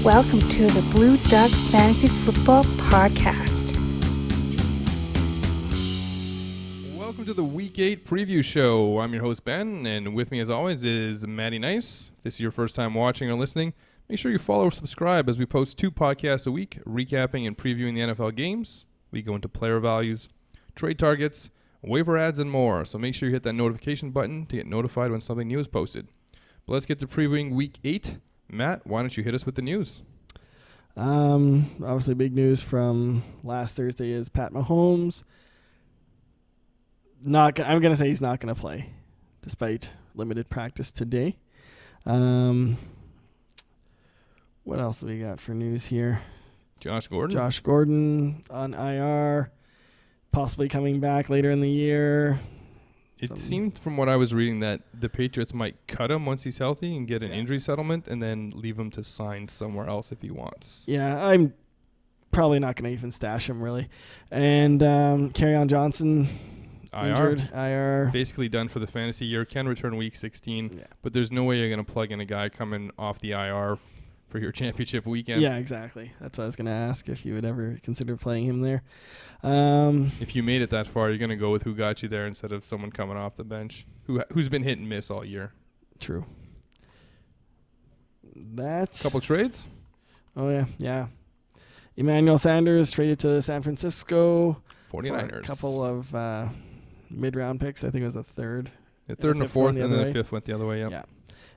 Welcome to the Blue Duck Fantasy Football Podcast. Welcome to the Week 8 preview show. I'm your host, Ben, and with me as always is Maddie Nice. If this is your first time watching or listening, make sure you follow or subscribe as we post 2 podcasts a week, recapping and previewing the NFL games. We go into player values, trade targets, waiver ads, and more. So make sure you hit that notification button to get notified when something new is posted. But let's get to previewing Week 8. Matt, why don't you hit us with the news? Obviously, big news from last Thursday is Pat Mahomes. I'm going to say he's not going to play, despite limited practice today. What else do we got for news here? Josh Gordon. Josh Gordon on IR, possibly coming back later in the year. It seemed from what I was reading that the Patriots might cut him once he's healthy and get an injury settlement and then leave him to sign somewhere else if he wants. Yeah, I'm probably not going to even stash him, really. And Daryl Johnson, injured, IR. Basically done for the fantasy year. Can return week 16, but there's no way you're going to plug in a guy coming off the IR for your championship weekend. Yeah, exactly. That's what I was going to ask, if you would ever consider playing him there. If you made it that far, you're going to go with who got you there instead of someone coming off the bench who's been hit and miss all year. True. That's couple trades? Oh, yeah. Emanuel Sanders traded to San Francisco. 49ers. For a couple of mid-round picks. I think it was a third. The third and a fourth, and then the fifth went the other way. Yep. Yeah.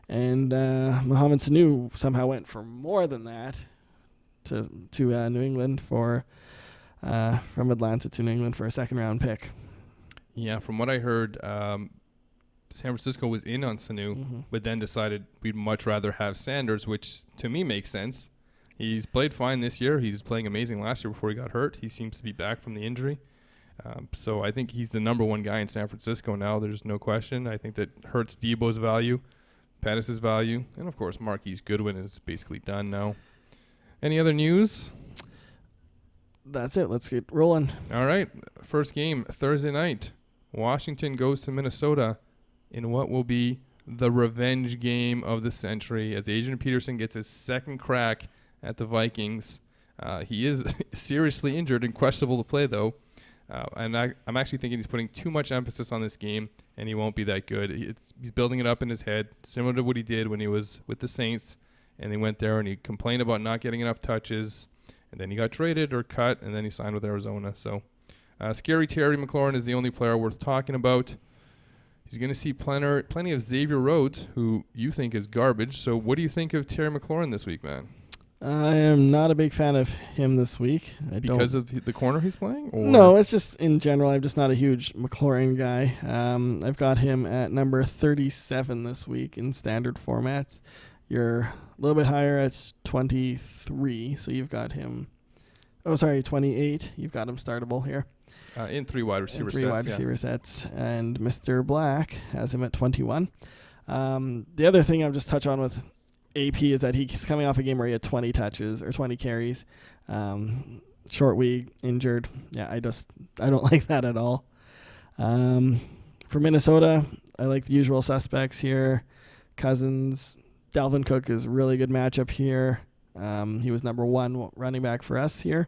And Mohamed Sanu somehow went for more than that to New England from Atlanta to New England for a second-round pick. Yeah, from what I heard, San Francisco was in on Sanu, but then decided we'd much rather have Sanders, which to me makes sense. He's played fine this year. He's playing amazing last year before he got hurt. He seems to be back from the injury. So I think he's the number one guy in San Francisco now. There's no question. I think that hurts Debo's value, Pettis' value, and of course Marquise Goodwin is basically done now. Any other news? That's it. Let's get rolling. All right. First game, Thursday night. Washington goes to Minnesota in what will be the revenge game of the century as Adrian Peterson gets his second crack at the Vikings. He is seriously injured and questionable to play, though. And I'm actually thinking he's putting too much emphasis on this game, and he won't be that good. He's building it up in his head, similar to what he did when he was with the Saints, and he went there and he complained about not getting enough touches, and then he got traded or cut, and then he signed with Arizona. So Scary Terry Maclaurin is the only player worth talking about. He's going to see plenty of Xavier Rhodes, who you think is garbage. So what do you think of Terry Maclaurin this week, man? I am not a big fan of him this week. Because of the corner he's playing? Or? No, it's just in general. I'm just not a huge Maclaurin guy. I've got him at number 37 this week in standard formats. You're a little bit higher at 23, so you've got him. 28. You've got him startable here. In 3 wide receiver sets. And Mr. Black has him at 21. The other thing I'll just touch on with AP is that he's coming off a game where he had 20 touches or 20 carries. Short week, injured. Yeah, I don't like that at all. For Minnesota, I like the usual suspects here. Cousins, Dalvin Cook is a really good matchup here. He was number 1 running back for us here.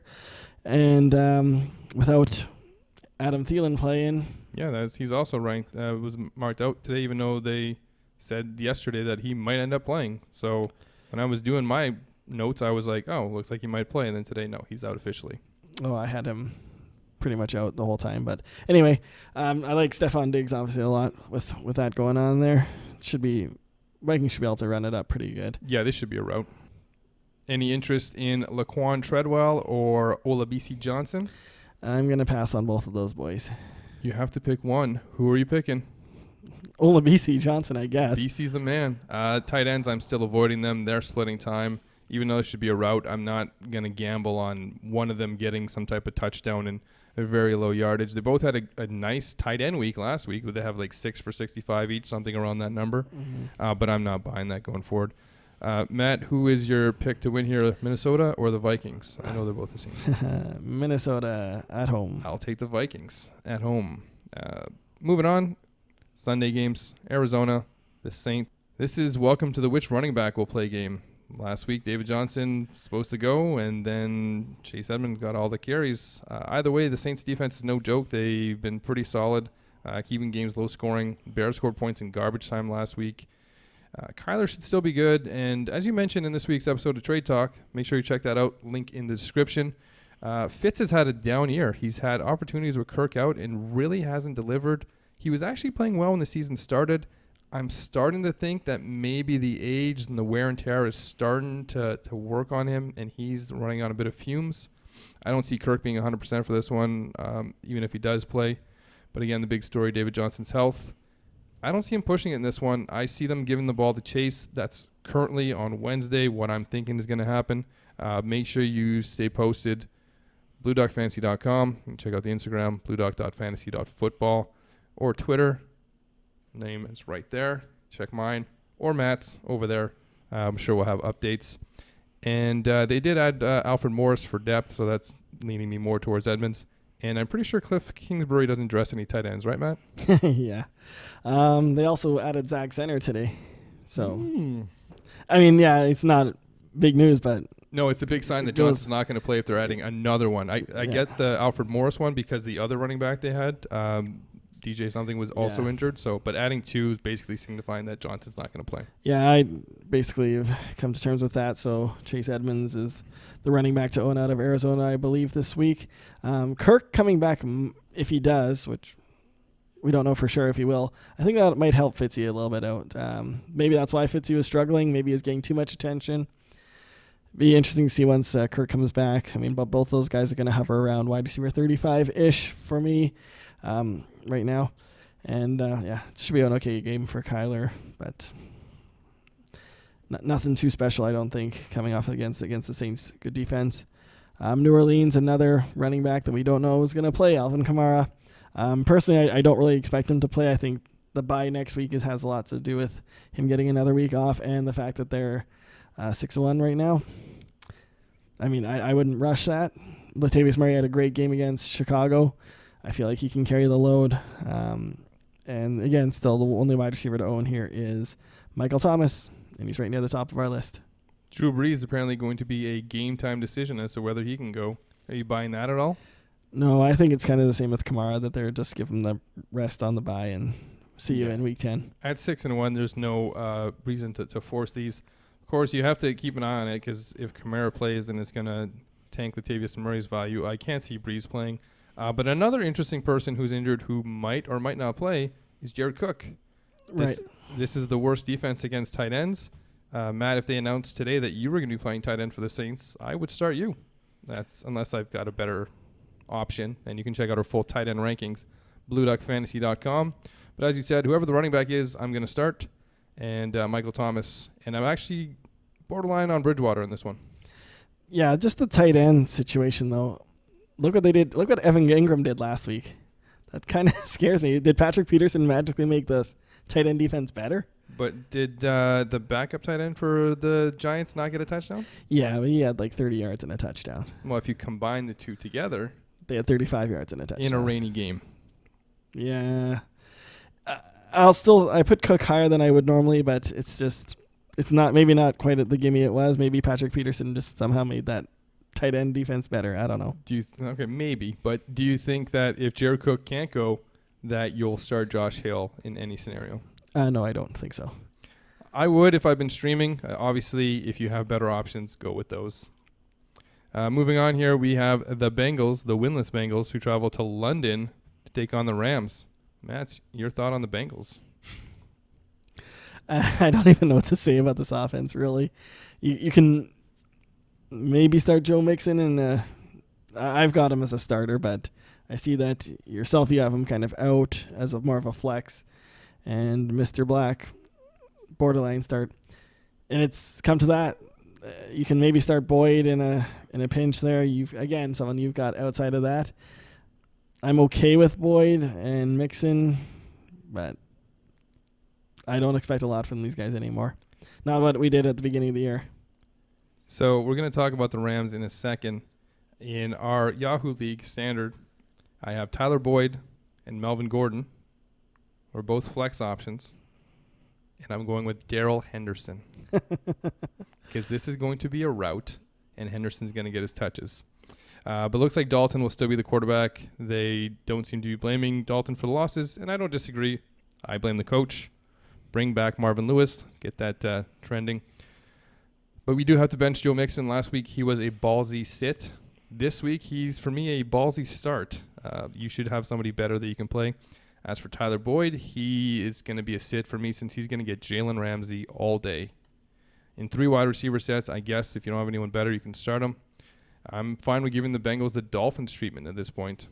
And without Adam Thielen playing. Yeah, he's also ranked. Was marked out today, even though they said yesterday that he might end up playing. So when I was doing my notes, I was like, oh, looks like he might play. And then today, no, he's out officially. Oh, I had him pretty much out the whole time. But anyway, I like Stephon Diggs obviously a lot with that going on there. Vikings should be able to run it up pretty good. Yeah, this should be a route. Any interest in Laquan Treadwell or Olabisi Johnson? I'm going to pass on both of those boys. You have to pick one. Who are you picking? Olabisi Johnson, I guess. BC's the man. Tight ends, I'm still avoiding them. They're splitting time. Even though it should be a route, I'm not going to gamble on one of them getting some type of touchdown and a very low yardage. They both had a nice tight end week last week. They have like 6 for 65 each, something around that number. But I'm not buying that going forward. Matt, who is your pick to win here, Minnesota or the Vikings? I know they're both the same. Minnesota at home. I'll take the Vikings at home. Moving on, Sunday games, Arizona, the Saints. This is welcome to the which running back will play game. last week, David Johnson supposed to go, and then Chase Edmunds got all the carries. Either way, the Saints defense is no joke. They've been pretty solid, keeping games low scoring. Bears scored points in garbage time last week. Kyler should still be good, and as you mentioned in this week's episode of Trade Talk, make sure you check that out. Link in the description. Fitz has had a down year. He's had opportunities with Kirk out and really hasn't delivered. He was actually playing well when the season started. I'm starting to think that maybe the age and the wear and tear is starting to work on him, and he's running on a bit of fumes. I don't see Kirk being 100% for this one, even if he does play. But again, the big story, David Johnson's health. I don't see him pushing it in this one. I see them giving the ball to Chase. That's currently on Wednesday what I'm thinking is going to happen. Make sure you stay posted. BlueDocFantasy.com. You can check out the Instagram, BlueDoc.fantasy.football, or Twitter. Name is right there. Check mine or Matt's over there. I'm sure we'll have updates. And they did add Alfred Morris for depth, so that's leaning me more towards Edmunds. And I'm pretty sure Cliff Kingsbury doesn't dress any tight ends, right, Matt? Yeah. They also added Zach Zenner today. So, I mean, yeah, it's not big news, but... No, it's a big sign that Johnson's not going to play if they're adding another one. I get the Alfred Morris one because the other running back they had, DJ something, was also injured. So, but adding two is basically signifying that Johnson's not going to play. Yeah, I basically have come to terms with that. So Chase Edmunds is the running back to own out of Arizona, I believe, this week. Kirk coming back, if he does, which we don't know for sure if he will, I think that might help Fitzy a little bit out. Maybe that's why Fitzy was struggling. Maybe he's getting too much attention. Be interesting to see once Kirk comes back. I mean, but both those guys are going to hover around wide receiver 35-ish for me right now. And, it should be an okay game for Kyler, but nothing too special, I don't think, coming off against the Saints' good defense. New Orleans, another running back that we don't know is going to play, Alvin Kamara. Personally, I don't really expect him to play. I think the bye next week has a lot to do with him getting another week off and the fact that they're 6-1 right now. I mean, I wouldn't rush that. Latavius Murray had a great game against Chicago. I feel like he can carry the load. And again, still the only wide receiver to own here is Michael Thomas, and he's right near the top of our list. Drew Brees is apparently going to be a game-time decision as to whether he can go. Are you buying that at all? No, I think it's kind of the same with Kamara, that they're just giving the rest on the bye and see you in week 10. At 6-1, there's no reason to force these. Of course, you have to keep an eye on it because if Kamara plays, then it's going to tank Latavius Murray's value. I can't see Brees playing. But another interesting person who's injured who might or might not play is Jared Cook. This is the worst defense against tight ends. Matt, if they announced today that you were going to be playing tight end for the Saints, I would start you. That's unless I've got a better option. And you can check out our full tight end rankings, BlueDuckFantasy.com. But as you said, whoever the running back is, I'm going to start. And Michael Thomas. And I'm actually borderline on Bridgewater in this one. Yeah, just the tight end situation, though. Look what they did. Look what Evan Ingram did last week. That kind of scares me. Did Patrick Peterson magically make the tight end defense better? But did the backup tight end for the Giants not get a touchdown? Yeah, he had like 30 yards and a touchdown. Well, if you combine the two together. They had 35 yards and a touchdown. In a rainy game. Yeah. I put Cook higher than I would normally, but it's maybe not quite at the gimme it was. Maybe Patrick Peterson just somehow made that tight end defense better. I don't know. Okay, maybe. But do you think that if Jared Cook can't go, that you'll start Josh Hill in any scenario? No, I don't think so. I would if I've been streaming. Obviously, if you have better options, go with those. Moving on here, we have the Bengals, the winless Bengals, who travel to London to take on the Rams. Matt, your thought on the Bengals? I don't even know what to say about this offense, really. You can maybe start Joe Mixon, and I've got him as a starter, but I see that yourself, you have him kind of out as more of a flex, and Mr. Black, borderline start. And it's come to that. You can maybe start Boyd in a pinch there. Someone you've got outside of that. I'm okay with Boyd and Mixon, but I don't expect a lot from these guys anymore. Not what we did at the beginning of the year. So we're going to talk about the Rams in a second. In our Yahoo League standard, I have Tyler Boyd and Melvin Gordon. We're both flex options. and I'm going with Daryl Henderson. Because this is going to be a rout, and Henderson's going to get his touches. But looks like Dalton will still be the quarterback. They don't seem to be blaming Dalton for the losses, and I don't disagree. I blame the coach. Bring back Marvin Lewis. Get that trending. But we do have to bench Joe Mixon. Last week, he was a ballsy sit. This week, he's, for me, a ballsy start. You should have somebody better that you can play. As for Tyler Boyd, he is going to be a sit for me since he's going to get Jalen Ramsey all day. In 3 wide receiver sets, I guess if you don't have anyone better, you can start him. I'm fine with giving the Bengals the Dolphins treatment at this point.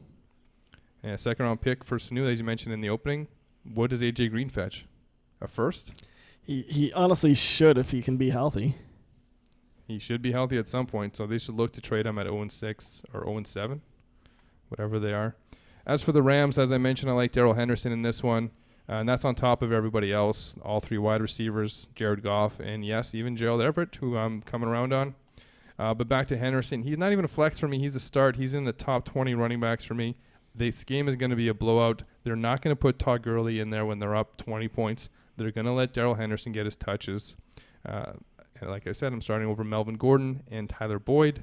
And a second-round pick for Sanu, as you mentioned in the opening. What does A.J. Green fetch? A first? He honestly should if he can be healthy. He should be healthy at some point, so they should look to trade him at 0-6 or 0-7, whatever they are. As for the Rams, as I mentioned, I like Daryl Henderson in this one. And that's on top of everybody else, all 3 wide receivers, Jared Goff, and yes, even Gerald Everett, who I'm coming around on. But back to Henderson. He's not even a flex for me. He's a start. He's in the top 20 running backs for me. This game is going to be a blowout. They're not going to put Todd Gurley in there when they're up 20 points. They're going to let Daryl Henderson get his touches. And like I said, I'm starting over Melvin Gordon and Tyler Boyd.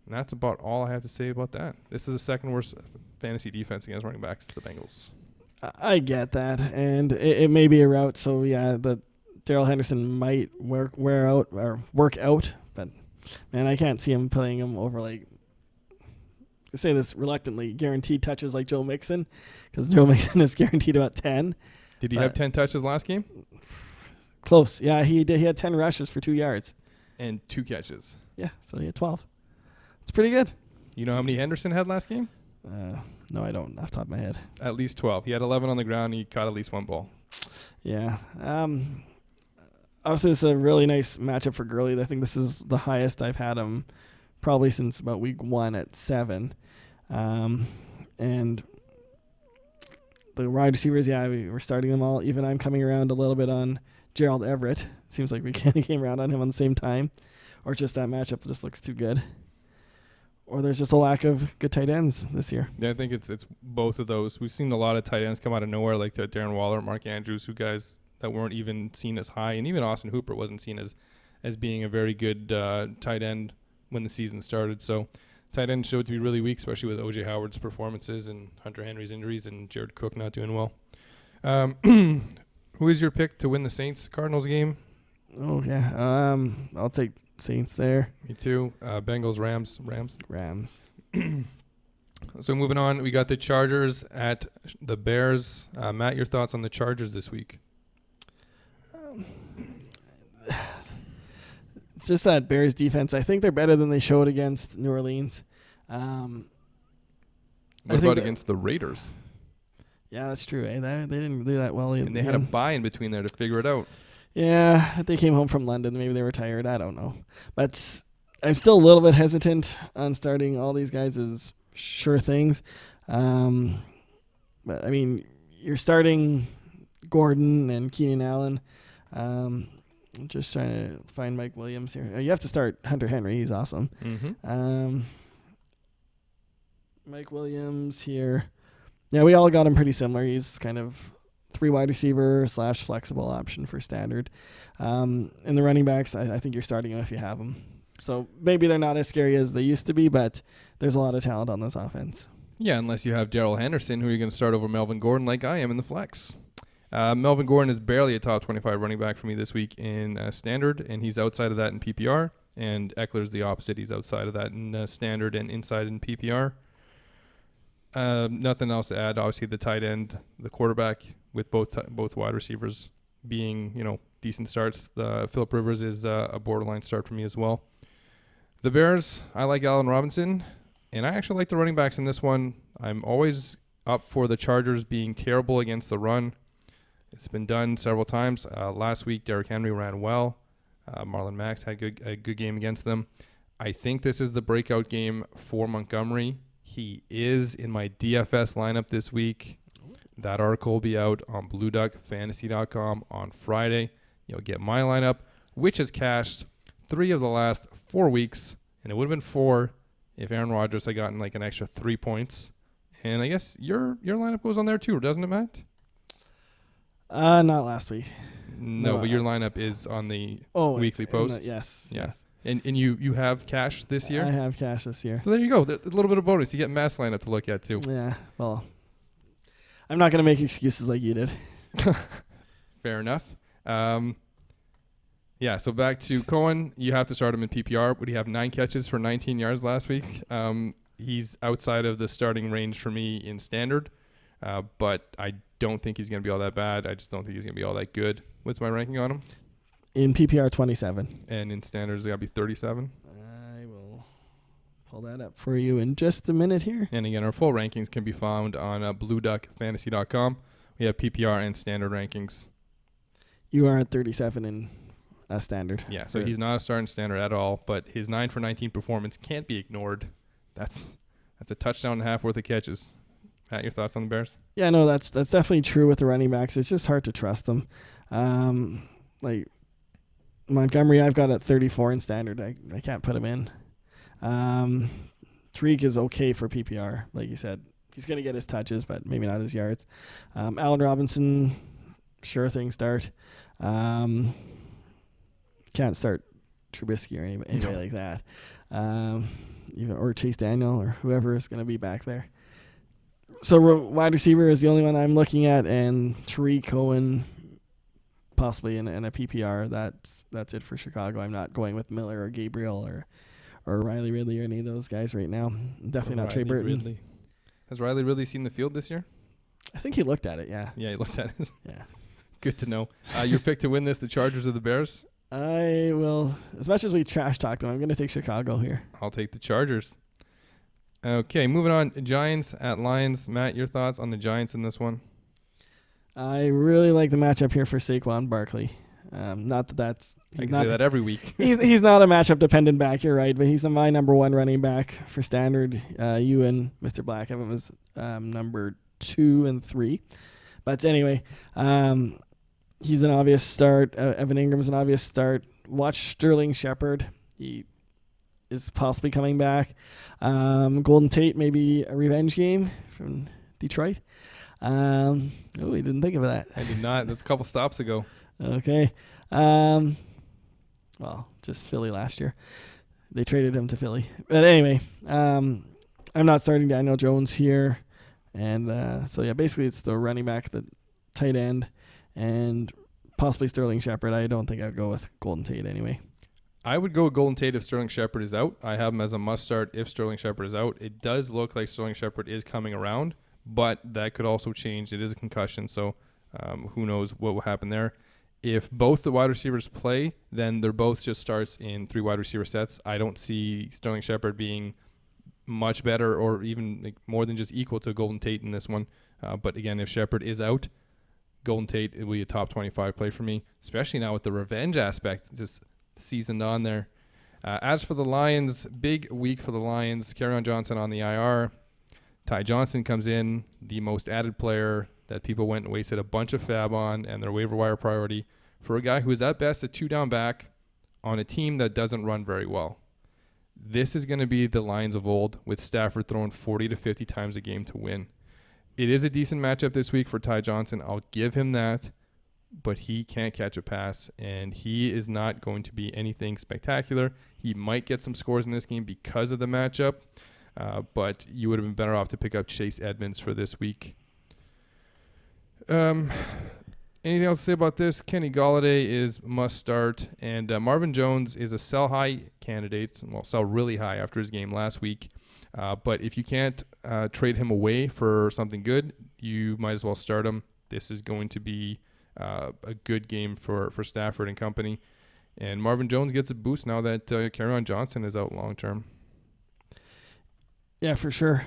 And that's about all I have to say about that. This is the second worst fantasy defense against running backs, the Bengals. I get that, and it may be a route. So yeah, the Daryl Henderson might work out, but man, I can't see him playing him over I say this reluctantly, guaranteed touches like Joe Mixon, because Joe Mixon is guaranteed about 10. Did he have 10 touches last game? Close. Yeah, he did. He had 10 rushes for 2 yards and 2 catches. Yeah, so he had 12. It's pretty good. You know how many Henderson had last game? No, I don't off the top of my head. At least 12. He had 11 on the ground. He caught at least 1 ball. Yeah. Obviously, it's a really nice matchup for Gurley. I think this is the highest I've had him probably since about week 1 at 7. And the wide receivers, yeah, we're starting them all. Even I'm coming around a little bit on Gerald Everett. It seems like we kind of came around on him on the same time. Or just that matchup just looks too good. Or there's just a lack of good tight ends this year. Yeah, I think it's both of those. We've seen a lot of tight ends come out of nowhere, like the Darren Waller, Mark Andrews, who guys that weren't even seen as high, and even Austin Hooper wasn't seen as being a very good tight end when the season started. So tight end showed to be really weak, especially with O.J. Howard's performances and Hunter Henry's injuries and Jared Cook not doing well. Who is your pick to win the Saints-Cardinals game? Oh, yeah. I'll take Saints there. Me too. Bengals, Rams. So moving on, we got the Chargers at the Bears. Matt, your thoughts on the Chargers this week? It's just that Bears defense. I think they're better than they showed against New Orleans. What about against the Raiders? Yeah, that's true. They didn't do that well. And they had a bye in between there to figure it out. Yeah, they came home from London. Maybe they were tired. I don't know. But I'm still a little bit hesitant on starting all these guys as sure things. But, I mean, you're starting Gordon and Keenan Allen. I'm just trying to find Mike Williams here. You have to start Hunter Henry. He's awesome. Mm-hmm. Mike Williams here. Yeah, we all got him pretty similar. He's kind of 3 wide receiver / flexible option for standard. In the running backs, I think you're starting him if you have them. So maybe they're not as scary as they used to be, but there's a lot of talent on this offense. Yeah, unless you have Daryl Henderson, who you're going to start over Melvin Gordon like I am in the flex. Melvin Gordon is barely a top 25 running back for me this week in standard, and he's outside of that in PPR. And Eckler's the opposite. He's outside of that in standard and inside in PPR. Nothing else to add. Obviously, the tight end, the quarterback, with both wide receivers being decent starts. Phillip Rivers is a borderline start for me as well. The Bears, I like Allen Robinson, and I actually like the running backs in this one. I'm always up for the Chargers being terrible against the run. It's been done several times. Last week, Derrick Henry ran well. Marlon Mack had a good game against them. I think this is the breakout game for Montgomery. He is in my DFS lineup this week. That article will be out on BlueDuckFantasy.com on Friday. You'll get my lineup, which has cashed 3 of the last 4 weeks, and it would have been 4 if Aaron Rodgers had gotten like an extra 3 points. And I guess your lineup goes on there too, doesn't it, Matt? Not last week. No, but your lineup is on the weekly post. Yes. Yeah. Yes. And you have cash this year? I have cash this year. So there you go. A little bit of bonus. You get mass lineup to look at too. Yeah. Well, I'm not going to make excuses like you did. Fair enough. Yeah, so back to Cohen. You have to start him in PPR. Would he have 9 catches for 19 yards last week? He's outside of the starting range for me in standard, but I don't think he's going to be all that bad. I just don't think he's going to be all that good. What's my ranking on him? In PPR, 27. And in standards, it's got to be 37. I will pull that up for you in just a minute here. And again, our full rankings can be found on blueduckfantasy.com. We have PPR and standard rankings. You are at 37 in standard. Yeah, so he's not a starting standard at all, but his 9 for 19 performance can't be ignored. That's a touchdown and a half worth of catches. Pat, your thoughts on the Bears? Yeah, no, that's definitely true with the running backs. It's just hard to trust them. Like Montgomery, I've got at 34 in standard. I can't put him in. Tariq is okay for PPR, like you said. He's going to get his touches, but maybe not his yards. Allen Robinson, sure thing start. Can't start Trubisky or anybody like that. Or Chase Daniel or whoever is going to be back there. So wide receiver is the only one I'm looking at, and Tariq Cohen possibly in a PPR. That's it for Chicago. I'm not going with Miller or Gabriel or Riley Ridley or any of those guys right now. Definitely not Trey Burton. Ridley. Has Riley Ridley seen the field this year? I think he looked at it, yeah. Yeah, he looked at it. Yeah. Good to know. Your pick to win this, the Chargers or the Bears? I will, as much as we trash talk them, I'm going to take Chicago here. I'll take the Chargers. Okay, moving on. Giants at Lions. Matt, your thoughts on the Giants in this one? I really like the matchup here for Saquon Barkley. Not that that's... I can say that every week. he's not a matchup-dependent back, you're right, but he's my number 1 running back for standard. You and Mr. Black have him as number 2 and 3. But anyway, he's an obvious start. Evan Ingram's an obvious start. Watch Sterling Shepard. He is possibly coming back. Golden Tate, maybe a revenge game from Detroit. We didn't think of that. I did not. That's a couple stops ago. Okay. Well, just Philly last year. They traded him to Philly. But anyway, I'm not starting Daniel Jones here. And so, yeah, basically it's the running back, the tight end, and possibly Sterling Shepard. I don't think I'd go with Golden Tate anyway. I would go with Golden Tate if Sterling Shepard is out. I have him as a must-start if Sterling Shepard is out. It does look like Sterling Shepard is coming around, but that could also change. It is a concussion, so who knows what will happen there. If both the wide receivers play, then they're both just starts in 3 wide receiver sets. I don't see Sterling Shepard being much better or even more than just equal to Golden Tate in this one. But again, if Shepard is out, Golden Tate will be a top 25 play for me, especially now with the revenge aspect just seasoned on there. As for the Lions, big week for the Lions. Kerryon Johnson on the IR. Ty Johnson comes in, the most added player that people went and wasted a bunch of fab on and their waiver wire priority for a guy who is at best a 2-down back on a team that doesn't run very well. This is going to be the Lions of old with Stafford throwing 40 to 50 times a game to win. It is a decent matchup this week for Ty Johnson. I'll give him that, but he can't catch a pass, and he is not going to be anything spectacular. He might get some scores in this game because of the matchup, but you would have been better off to pick up Chase Edmunds for this week. Anything else to say about this? Kenny Golladay is must start, and Marvin Jones is a sell high candidate. Well, sell really high after his game last week. But if you can't trade him away for something good, you might as well start him. This is going to be a good game for Stafford and company. And Marvin Jones gets a boost now that Kerryon Johnson is out long term. Yeah, for sure.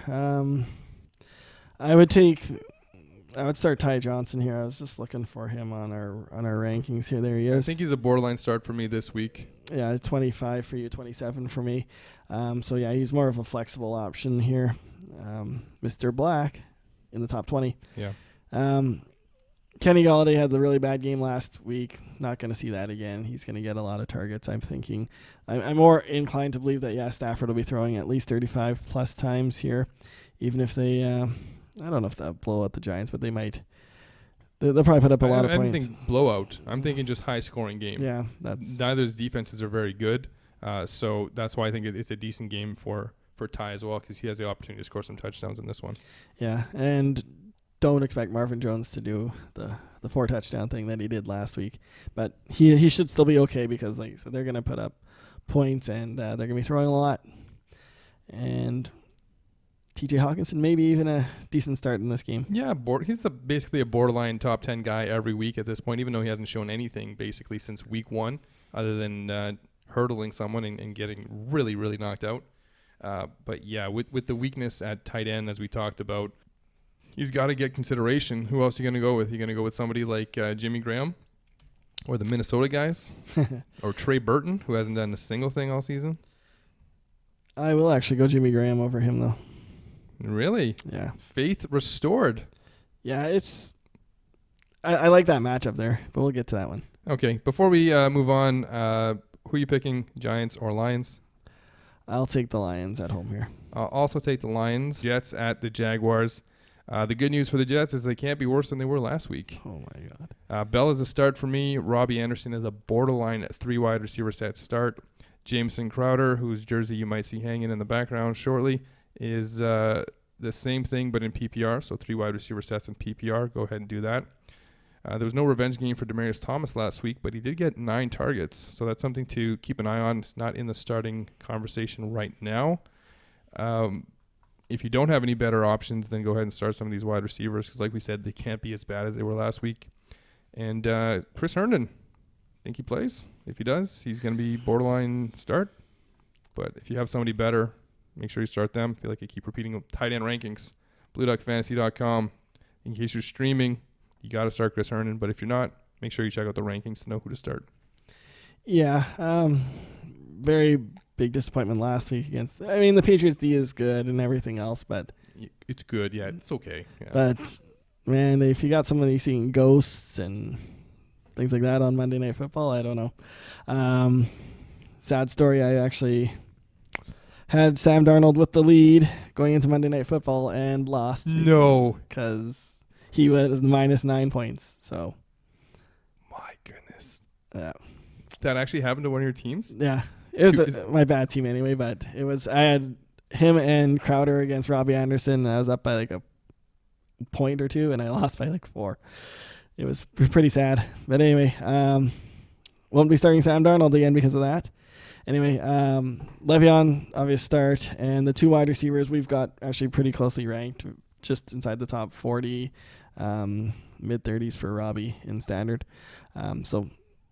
I would start Ty Johnson here. I was just looking for him on our rankings here. There he is. I think he's a borderline start for me this week. Yeah, 25 for you, 27 for me. So, yeah, he's more of a flexible option here. Mr. Black in the top 20. Yeah. Kenny Golladay had the really bad game last week. Not going to see that again. He's going to get a lot of targets, I'm thinking. I'm more inclined to believe that, yeah, Stafford will be throwing at least 35-plus times here, even if they I don't know if they'll blow out the Giants, but they might They'll probably put up a lot of I points. don't think blowout. I'm thinking just high-scoring game. Yeah, that's Neither of his defenses are very good, so that's why I think it's a decent game for Ty as well, because he has the opportunity to score some touchdowns in this one. yeah. And don't expect Marvin Jones to do the 4-touchdown thing that he did last week, but he should still be okay because, like I said, they're going to put up points and they're going to be throwing a lot. And TJ Hawkinson maybe even a decent start in this game. Yeah, he's basically a borderline top 10 guy every week at this point, even though he hasn't shown anything basically since week 1 other than hurdling someone and getting really, really knocked out. But yeah, with the weakness at tight end, as we talked about, he's got to get consideration. Who else are you going to go with? You going to go with somebody like Jimmy Graham or the Minnesota guys or Trey Burton, who hasn't done a single thing all season? I will actually go Jimmy Graham over him, though. Really? Yeah. Faith restored. Yeah, I like that matchup there, but we'll get to that one. Okay, before we move on, who are you picking, Giants or Lions? I'll take the Lions at home here. I'll also take the Lions. Jets at the Jaguars. The good news for the Jets is they can't be worse than they were last week. Oh, my God. Bell is a start for me. Robbie Anderson is a borderline 3 wide receiver set start. Jameson Crowder, whose jersey you might see hanging in the background shortly, is the same thing but in PPR, so 3 wide receiver sets in PPR. Go ahead and do that. There was no revenge game for Demaryius Thomas last week, but he did get 9 targets, so that's something to keep an eye on. It's not in the starting conversation right now. If you don't have any better options, then go ahead and start some of these wide receivers because, like we said, they can't be as bad as they were last week. And Chris Herndon, think he plays? If he does, he's going to be borderline start. But if you have somebody better, make sure you start them. I feel like I keep repeating tight end rankings. BlueDuckFantasy.com. In case you're streaming, you got to start Chris Herndon. But if you're not, make sure you check out the rankings to know who to start. Yeah, very big disappointment last week against. I mean, the Patriots D is good and everything else, but it's good. Yeah, it's okay. Yeah. But man, if you got somebody seeing ghosts and things like that on Monday Night Football, I don't know. Sad story. I actually had Sam Darnold with the lead going into Monday Night Football and lost. No, because he was -9 points. So, my goodness. Yeah. That actually happened to one of your teams? Yeah. It was my bad team anyway, but I had him and Crowder against Robbie Anderson, and I was up by like a point or two, and I lost by like 4. It was pretty sad. But anyway, won't be starting Sam Darnold again because of that. Anyway, Le'Veon, obvious start, and the 2 wide receivers we've got actually pretty closely ranked, just inside the top 40, mid-30s for Robbie in standard. So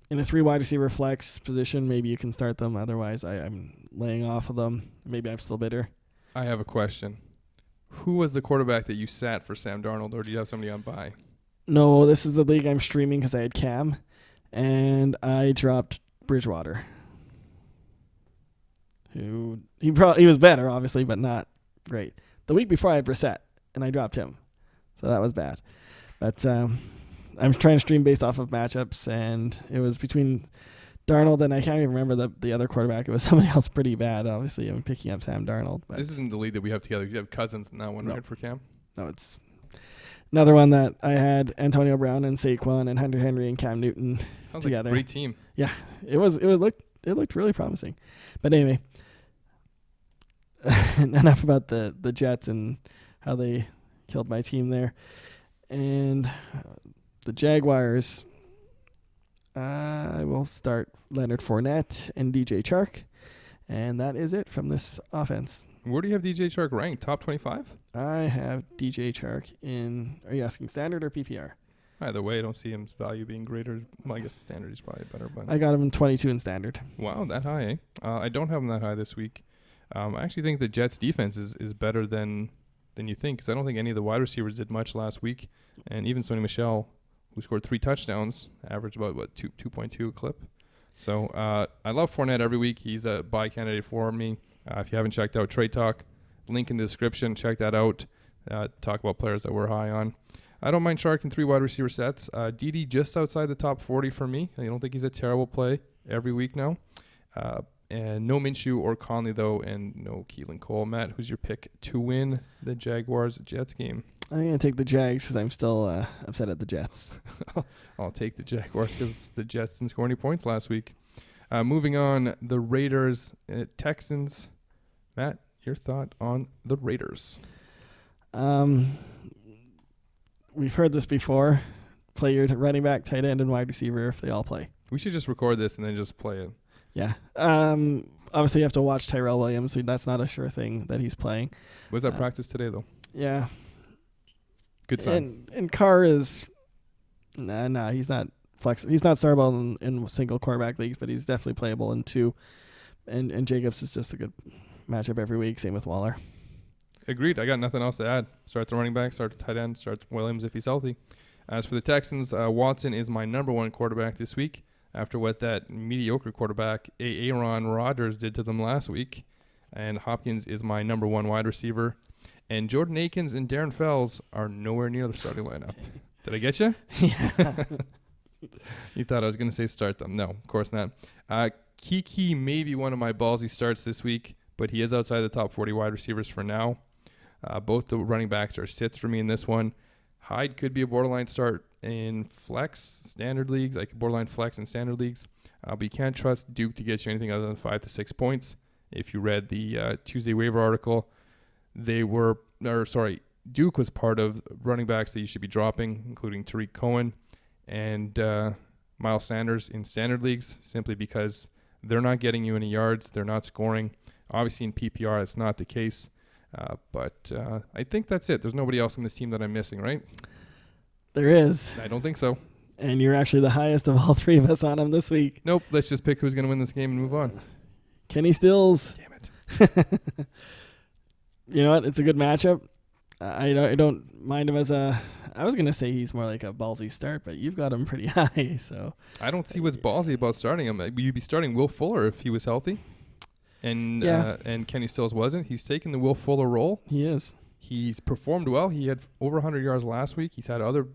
in a 3 wide receiver flex position, maybe you can start them. Otherwise, I'm laying off of them. Maybe I'm still bitter. I have a question. Who was the quarterback that you sat for Sam Darnold, or do you have somebody on bye? No, this is the league I'm streaming because I had Cam, and I dropped Bridgewater. He was better, obviously, but not great. The week before I had Brissett, and I dropped him, so that was bad. But I'm trying to stream based off of matchups, and it was between Darnold and I can't even remember the other quarterback. It was somebody else pretty bad. Obviously, I'm picking up Sam Darnold. But this isn't the league that we have together. You have Cousins in that one, No. right, for Cam? No, it's another one that I had Antonio Brown and Saquon and Hunter Henry and Cam Newton Sounds together. like a great team. Yeah, it looked really promising. But anyway, enough about the Jets and how they killed my team there. And the Jaguars, I will start Leonard Fournette and DJ Chark. And that is it from this offense. Where do you have DJ Chark ranked? Top 25? I have DJ Chark in, are you asking standard or PPR? Either way, I don't see his value being greater. Well, I guess standard is probably better. But I got him in 22 in standard. Wow, that high, eh? I don't have him that high this week. I actually think the Jets' defense is better than you think, because I don't think any of the wide receivers did much last week. And even Sony Michel, who scored 3 touchdowns, averaged about, 2.2 a clip. So I love Fournette every week. He's a buy candidate for me. If you haven't checked out Trade Talk, link in the description. Check that out. Talk about players that we're high on. I don't mind Chark in 3 wide receiver sets. DD just outside the top 40 for me. I don't think he's a terrible play every week now. And no Minshew or Conley, though, and no Keelan Cole. Matt, who's your pick to win the Jaguars-Jets game? I'm going to take the Jags because I'm still upset at the Jets. I'll take the Jaguars because the Jets didn't score any points last week. Moving on, the Raiders, Texans. Matt, your thought on the Raiders? We've heard this before. Play your running back, tight end, and wide receiver if they all play. We should just record this and then just play it. Yeah. Obviously, you have to watch Tyrell Williams. So that's not a sure thing that he's playing. Was that practice today, though? Yeah. Good sign. And Carr is... Nah, he's not flexible. He's not startable in single quarterback leagues, but he's definitely playable in two. And Jacobs is just a good matchup every week. Same with Waller. Agreed. I got nothing else to add. Start the running back, start the tight end, start Williams if he's healthy. As for the Texans, Watson is my number one quarterback this week after what that mediocre quarterback, Aaron Rodgers, did to them last week. And Hopkins is my number one wide receiver. And Jordan Akins and Darren Fells are nowhere near the starting lineup. Did I get you? Yeah. You thought I was going to say start them. No, of course not. Kiki may be one of my ballsy starts this week, but he is outside the top 40 wide receivers for now. Both the running backs are sits for me in this one. Hyde could be a borderline start in flex standard leagues, like borderline flex in standard leagues. But you can't trust Duke to get you anything other than 5 to 6 points. If you read the Tuesday waiver article, Duke was part of running backs that you should be dropping, including Tariq Cohen and Miles Sanders in standard leagues, simply because they're not getting you any yards. They're not scoring. Obviously, in PPR, that's not the case. But I think that's it. There's nobody else on this team that I'm missing, right? There is. I don't think so. And you're actually the highest of all three of us on him this week. Nope. Let's just pick who's going to win this game and move on. Kenny Stills. Damn it. You know what? It's a good matchup. I don't mind him as a... I was going to say he's more like a ballsy start, but you've got him pretty high. So I don't see what's ballsy about starting him. You'd be starting Will Fuller if he was healthy. And Kenny Stills wasn't. He's taken the Will Fuller role. He is. He's performed well. He had over 100 yards last week. He's had other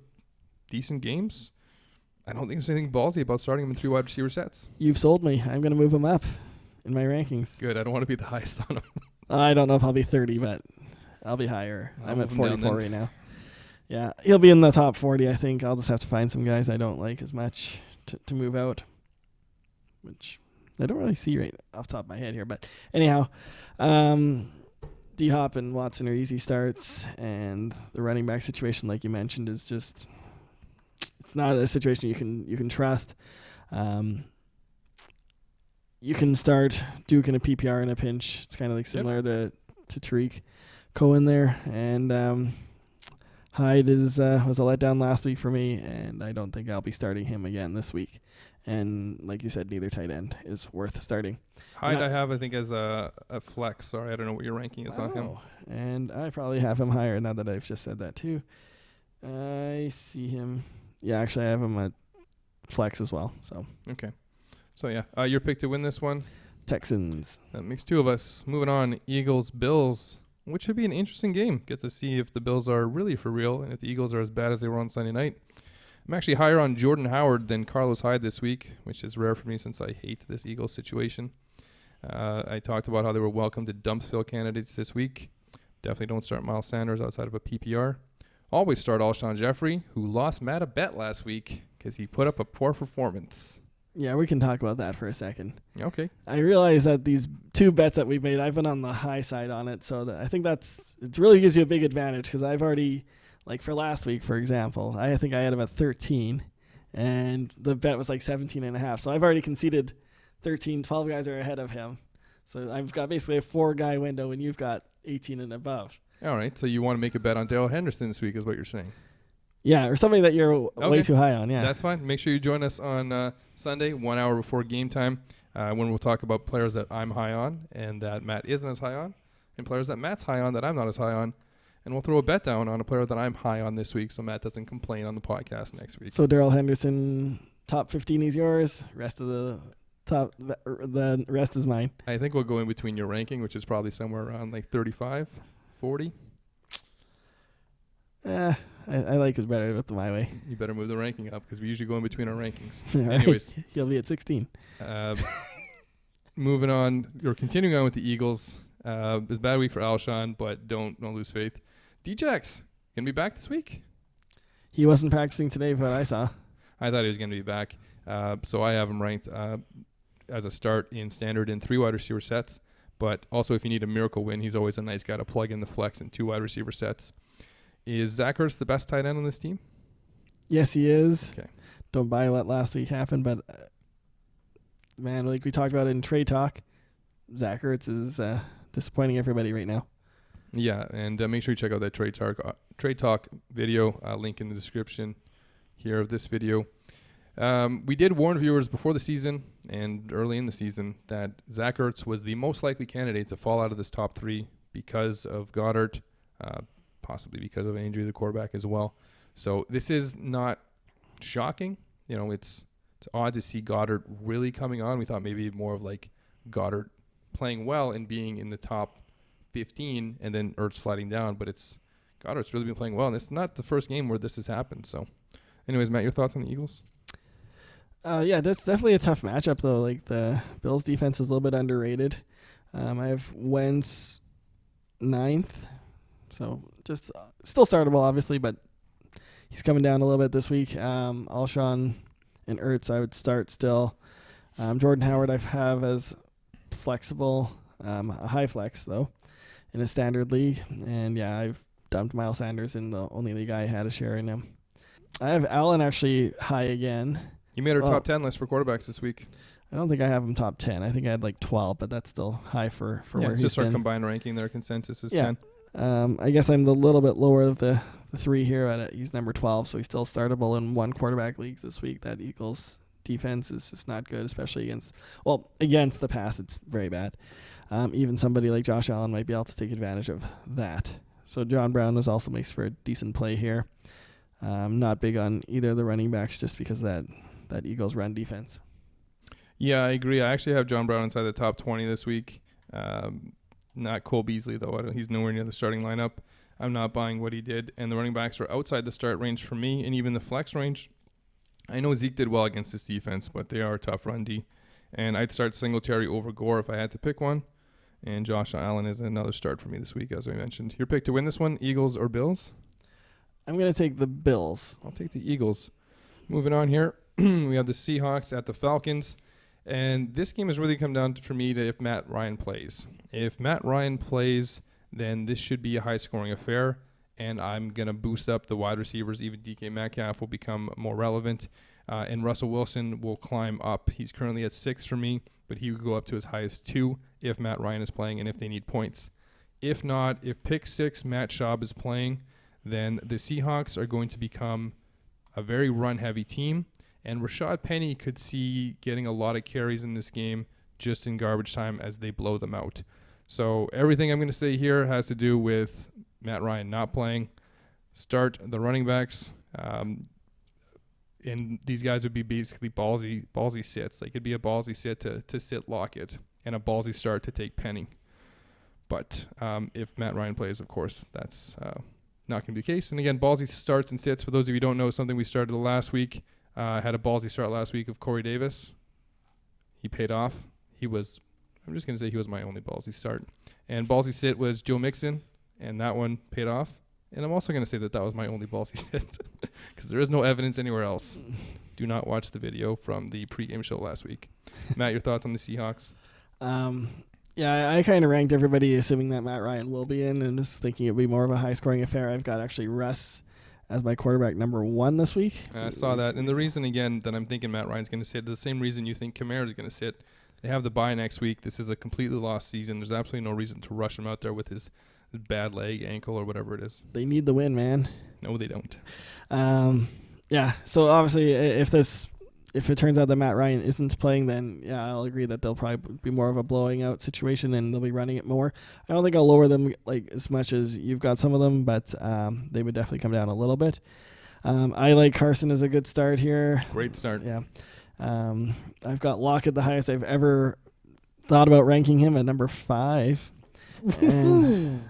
decent games. I don't think there's anything ballsy about starting him in 3 wide receiver sets. You've sold me. I'm going to move him up in my rankings. Good. I don't want to be the highest on him. I don't know if I'll be 30, but I'll be higher. I'm at 44 right now. Yeah, he'll be in the top 40, I think. I'll just have to find some guys I don't like as much to move out, which I don't really see right off the top of my head here. But anyhow, D-Hop and Watson are easy starts, and the running back situation, like you mentioned, is just it's not a situation you can trust. You can start Duke in a PPR in a pinch. It's kind of like similar to Tariq Cohen there, and Hyde was a letdown last week for me, and I don't think I'll be starting him again this week. And like you said, neither tight end is worth starting. Hyde I have, I think, as a flex. Sorry, I don't know what your ranking is on him. And I probably have him higher now that I've just said that too. I see him. Yeah, actually, I have him at flex as well. So okay. So, yeah, your pick to win this one? Texans. That makes 2 of us. Moving on, Eagles, Bills, which should be an interesting game. Get to see if the Bills are really for real and if the Eagles are as bad as they were on Sunday night. I'm actually higher on Jordan Howard than Carlos Hyde this week, which is rare for me since I hate this Eagles situation. I talked about how they were welcome to Dumpsville candidates this week. Definitely don't start Miles Sanders outside of a PPR. Always start Alshon Jeffrey, who lost Matt a bet last week because he put up a poor performance. Yeah, we can talk about that for a second. Okay. I realize that these 2 bets that we've made, I've been on the high side on it, so I think it really gives you a big advantage because I've already, like for last week, for example, I think I had him at 13, and the bet was like 17.5, so I've already conceded 13, 12 guys are ahead of him. So I've got basically a 4-guy window, and you've got 18 and above. All right, so you want to make a bet on Daryl Henderson this week is what you're saying. Yeah, or somebody that you're way too high on, yeah. That's fine. Make sure you join us on Sunday, 1 hour before game time, when we'll talk about players that I'm high on and that Matt isn't as high on, and players that Matt's high on that I'm not as high on. And we'll throw a bet down on a player that I'm high on this week so Matt doesn't complain on the podcast next week. So Daryl Henderson, top 15 is yours. The rest is mine. I think we'll go in between your ranking, which is probably somewhere around like 35, 40. I like it better with my way. You better move the ranking up because we usually go in between our rankings. Anyways. He'll be at 16. Moving on, or continuing on with the Eagles. It's a bad week for Alshon, but don't lose faith. Djax, Going to be back this week? He wasn't practicing today, but I saw. I thought he was going to be back. So I have him ranked as a start in standard in 3 wide receiver sets. But also if you need a miracle win, he's always a nice guy to plug in the flex in 2 wide receiver sets. Is Zach Ertz the best tight end on this team? Yes, he is. Okay. Don't buy what last week happened, but man, like we talked about in trade talk, Zach Ertz is disappointing everybody right now. Yeah, and make sure you check out that trade talk video, link in the description here of this video. We did warn viewers before the season and early in the season that Zach Ertz was the most likely candidate to fall out of this top 3 because of Goddard, possibly because of injury to the quarterback as well. So this is not shocking. You know, it's odd to see Goddard really coming on. We thought maybe more of like Goddard playing well and being in the top 15 and then Ertz sliding down, but Goddard's really been playing well, and it's not the first game where this has happened. So anyways, Matt, your thoughts on the Eagles? Yeah, that's definitely a tough matchup, though. Like, the Bills' defense is a little bit underrated. I have Wentz 9th, so just still startable, obviously, but he's coming down a little bit this week. Alshon and Ertz I would start still. Jordan Howard I have as flexible, a high flex, though, in a standard league. And, yeah, I've dumped Miles Sanders in the only league I had a share in him. I have Allen actually high again. You made our top 10 list for quarterbacks this week. I don't think I have him top 10. I think I had like 12, but that's still high for where he's just been. our combined ranking. Their consensus is 10. I guess I'm a little bit lower of the 3 here. He's number 12, so he's still startable in 1 quarterback leagues this week. That Eagles defense is just not good, especially against the pass. It's very bad. Even somebody like Josh Allen might be able to take advantage of that. So John Brown also makes for a decent play here. Not big on either of the running backs just because of that Eagles run defense. Yeah, I agree. I actually have John Brown inside the top 20 this week. Not Cole Beasley, though. He's nowhere near the starting lineup. I'm not buying what he did. And the running backs are outside the start range for me and even the flex range. I know Zeke did well against this defense, but they are a tough run D. And I'd start Singletary over Gore if I had to pick one. And Josh Allen is another start for me this week, as I mentioned. Your pick to win this one, Eagles or Bills? I'm going to take the Bills. I'll take the Eagles. Moving on here, we have the Seahawks at the Falcons. And this game has really come down for me to if Matt Ryan plays. If Matt Ryan plays, then this should be a high-scoring affair, and I'm going to boost up the wide receivers. Even DK Metcalf will become more relevant, and Russell Wilson will climb up. He's currently at 6 for me, but he would go up to as high as 2 if Matt Ryan is playing and if they need points. If not, if pick 6 Matt Schaub is playing, then the Seahawks are going to become a very run-heavy team. And Rashad Penny could see getting a lot of carries in this game just in garbage time as they blow them out. So everything I'm going to say here has to do with Matt Ryan not playing. Start the running backs. And these guys would be basically ballsy sits. Like it'd be a ballsy sit to sit Lockett and a ballsy start to take Penny. But if Matt Ryan plays, of course, that's not going to be the case. And again, ballsy starts and sits, for those of you who don't know, something we started last week. Had a ballsy start last week of Corey Davis. He paid off. I'm just going to say he was my only ballsy start. And ballsy sit was Joe Mixon, and that one paid off. And I'm also going to say that was my only ballsy sit because there is no evidence anywhere else. Do not watch the video from the pregame show last week. Matt, your thoughts on the Seahawks? Yeah, I kind of ranked everybody assuming that Matt Ryan will be in and just thinking it would be more of a high-scoring affair. I've got actually Russ as my quarterback number 1 this week. I saw that. And the reason, again, that I'm thinking Matt Ryan's going to sit is the same reason you think Kamara is going to sit. They have the bye next week. This is a completely lost season. There's absolutely no reason to rush him out there with his bad leg, ankle, or whatever it is. They need the win, man. No, they don't. Yeah, so obviously if it turns out that Matt Ryan isn't playing, then yeah, I'll agree that they'll probably be more of a blowing out situation and they'll be running it more. I don't think I'll lower them like as much as you've got some of them, but they would definitely come down a little bit. I like Carson as a good start here. Great start. Yeah. I've got Lockett the highest I've ever thought about ranking him at number 5. and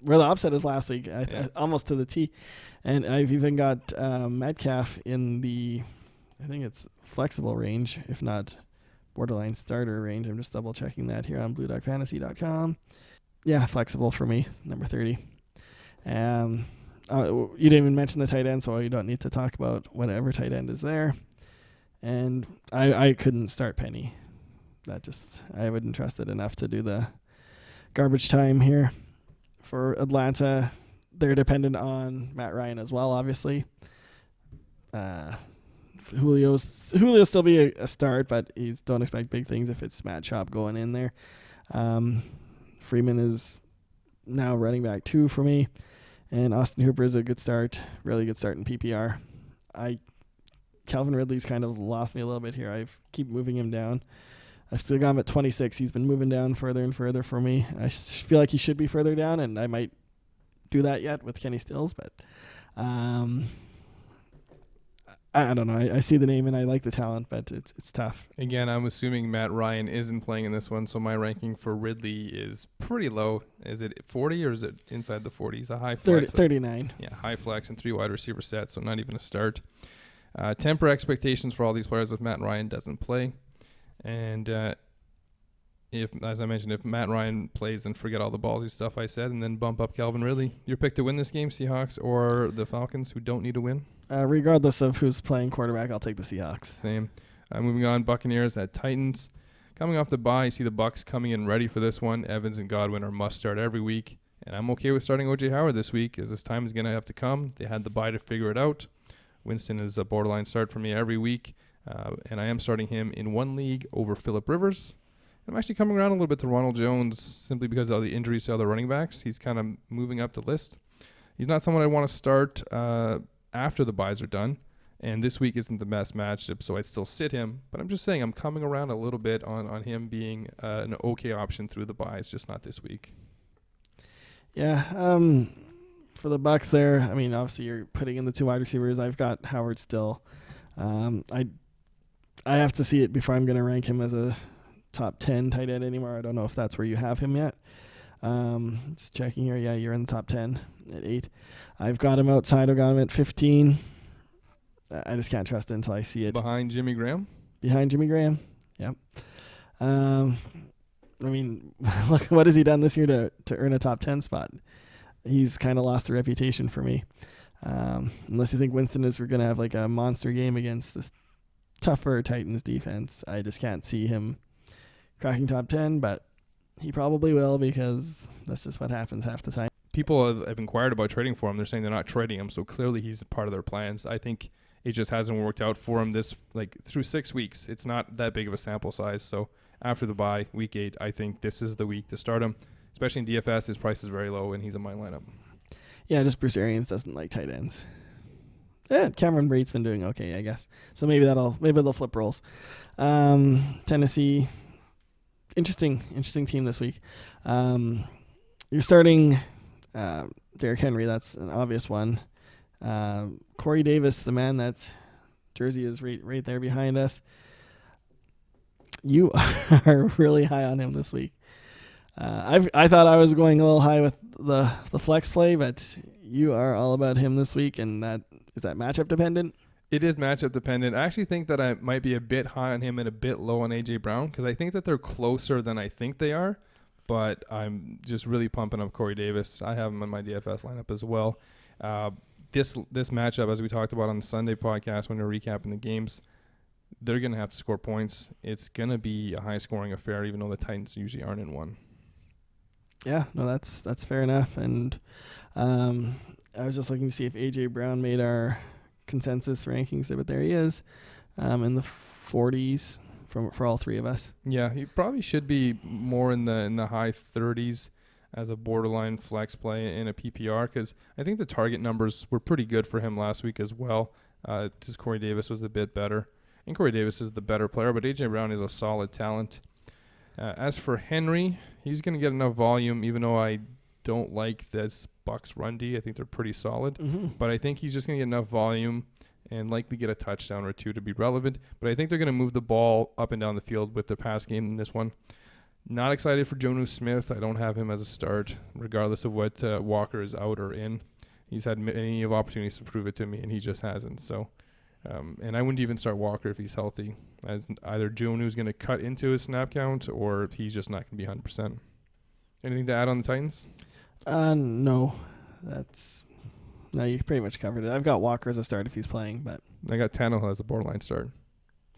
we're the opposite as last week, almost to the T. And I've even got Metcalf in the, I think it's flexible range, if not borderline starter range. I'm just double checking that here on BlueDogFantasy.com. Yeah, flexible for me, number 30. You didn't even mention the tight end, so you don't need to talk about whatever tight end is there. And I couldn't start Penny. I wouldn't trust it enough to do the garbage time here. For Atlanta, they're dependent on Matt Ryan as well, obviously. Julio'll still be a start, but don't expect big things if it's Matt Schaub going in there. Freeman is now running back 2 for me, and Austin Hooper is a good start, really good start in PPR. Calvin Ridley's kind of lost me a little bit here. I keep moving him down. I've still got him at 26. He's been moving down further and further for me. I feel like he should be further down, and I might do that yet with Kenny Stills, but I don't know. I see the name and I like the talent, but it's tough. Again, I'm assuming Matt Ryan isn't playing in this one, so my ranking for Ridley is pretty low. Is it 40 or is it inside the 40s? A high flex. 39. Yeah, high flex and 3 wide receiver sets, so not even a start. Temper expectations for all these players if Matt Ryan doesn't play. And as I mentioned, if Matt Ryan plays, then forget all the ballsy stuff I said and then bump up Calvin Ridley. Your pick to win this game, Seahawks or the Falcons, who don't need a win? Regardless of who's playing quarterback, I'll take the Seahawks. Same. Moving on, Buccaneers at Titans. Coming off the bye, you see the Bucs coming in ready for this one. Evans and Godwin are must start every week. And I'm okay with starting O.J. Howard this week, as this time is going to have to come. They had the bye to figure it out. Winston is a borderline start for me every week. And I am starting him in one league over Phillip Rivers. I'm actually coming around a little bit to Ronald Jones simply because of the injuries to other running backs. He's kind of moving up the list. He's not someone I want to start after the buys are done. And this week isn't the best matchup, so I'd still sit him. But I'm just saying I'm coming around a little bit on him being an okay option through the buys, just not this week. Yeah, for the Bucs there, I mean, obviously you're putting in the 2 wide receivers. I've got Howard still. I have to see it before I'm going to rank him as a top 10 tight end anymore. I don't know if that's where you have him yet. Just checking here. Yeah, you're in the top 10 at 8. I've got him outside. I've got him at 15. I just can't trust it until I see it. Behind Jimmy Graham? Behind Jimmy Graham. Yep. I mean, look, what has he done this year to earn a top 10 spot? He's kind of lost the reputation for me. Unless you think Winston is going to have like a monster game against this tougher Titans defense, I just can't see him cracking top 10, but he probably will because that's just what happens half the time. People have inquired about trading for him. They're saying they're not trading him, so clearly he's part of their plans. I think it just hasn't worked out for him through 6 weeks. It's not that big of a sample size, so after the bye, week 8, I think this is the week to start him. Especially in DFS, his price is very low, and he's in my lineup. Yeah, just Bruce Arians doesn't like tight ends. Yeah, Cameron Brate's been doing okay, I guess. So maybe they'll flip roles. Tennessee, interesting team this week. You're starting Derrick Henry. That's an obvious one. Corey Davis, the man that's jersey is right there behind us. You are really high on him this week. I thought I was going a little high with the flex play, but you are all about him this week, and is that matchup dependent? It is matchup dependent. I actually think that I might be a bit high on him and a bit low on A.J. Brown because I think that they're closer than I think they are, but I'm just really pumping up Corey Davis. I have him in my DFS lineup as well. This matchup, as we talked about on the Sunday podcast when we were recapping the games, they're going to have to score points. It's going to be a high-scoring affair, even though the Titans usually aren't in one. Yeah, no, that's fair enough. And I was just looking to see if A.J. Brown made our consensus rankings, but there he is in the 40s for all 3 of us. Yeah, he probably should be more in the high 30s as a borderline flex play in a PPR because I think the target numbers were pretty good for him last week as well. Just Corey Davis was a bit better. And Corey Davis is the better player, but A.J. Brown is a solid talent. As for Henry, he's going to get enough volume, even though I don't like this Bucs run D. I think they're pretty solid. Mm-hmm. But I think he's just going to get enough volume and likely get a touchdown or 2 to be relevant. But I think they're going to move the ball up and down the field with the pass game in this one. Not excited for Jonnu Smith. I don't have him as a start, regardless of what Walker is out or in. He's had many of opportunities to prove it to me, and he just hasn't. So, and I wouldn't even start Walker if he's healthy, as either Jonnu's going to cut into his snap count or he's just not going to be 100%. Anything to add on the Titans? No. No, you pretty much covered it. I've got Walker as a start if he's playing, but I got Tannehill as a borderline start.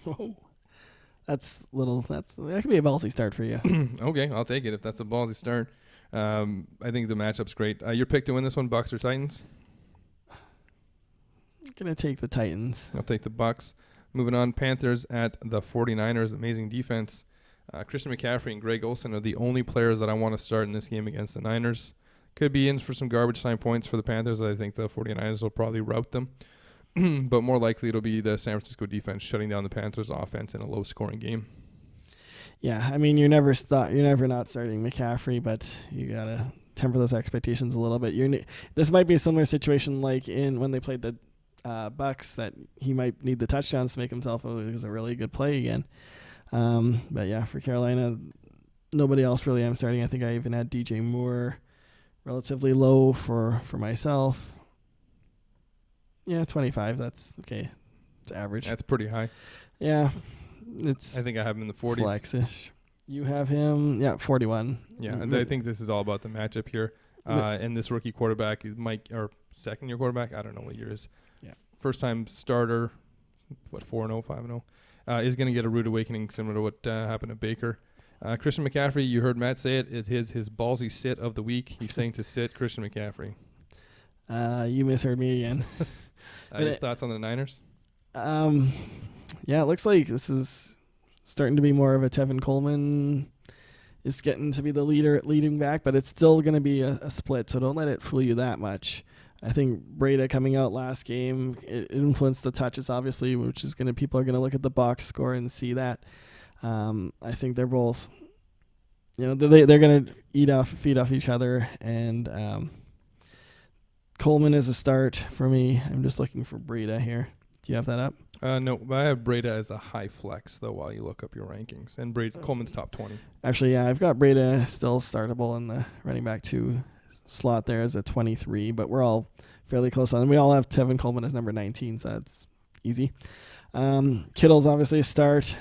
whoa, that could be a ballsy start for you. Okay, I'll take it if that's a ballsy start. I think the matchup's great. Your pick to win this one, Bucks or Titans? I'm gonna take the Titans. I'll take the Bucks. Moving on, Panthers at the 49ers. Amazing defense. Christian McCaffrey and Greg Olsen are the only players that I want to start in this game against the Niners. Could be in for some garbage time points for the Panthers. I think the 49ers will probably rout them. But more likely it'll be the San Francisco defense shutting down the Panthers offense in a low-scoring game. Yeah, I mean, you're never not starting McCaffrey, but you got to temper those expectations a little bit. This might be a similar situation like when they played the Bucks, that he might need the touchdowns to make himself a really good play again. But yeah, for Carolina, nobody else really I'm starting. I think I even had DJ Moore relatively low for myself. Yeah, 25. That's okay. It's average. That's pretty high. Yeah, I think I have him in the 40s. Flex-ish. You have him, 41. Yeah, and I think this is all about the matchup here. And this rookie quarterback is second-year quarterback. I don't know what year it is. Yeah. First-time starter, 4-0, 5-0, is going to get a rude awakening similar to what happened to Baker. Christian McCaffrey, you heard Matt say it. It is his ballsy sit of the week. He's saying to sit Christian McCaffrey. You misheard me again. Your thoughts on the Niners? Yeah, it looks like this is starting to be more of a Tevin Coleman is getting to be the leading back, but it's still going to be a split, so don't let it fool you that much. I think Breda coming out last game, it influenced the touches, obviously, which is people are going to look at the box score and see that. I think they're both, they're going to feed off each other, and Coleman is a start for me. I'm just looking for Breda here. Do you have that up? No, but I have Breda as a high flex, though, while you look up your rankings. And Coleman's top 20. Actually, yeah, I've got Breda still startable in the running back 2 slot there as a 23, but we're all fairly close on. We all have Tevin Coleman as number 19, so that's easy. Kittle's obviously a start.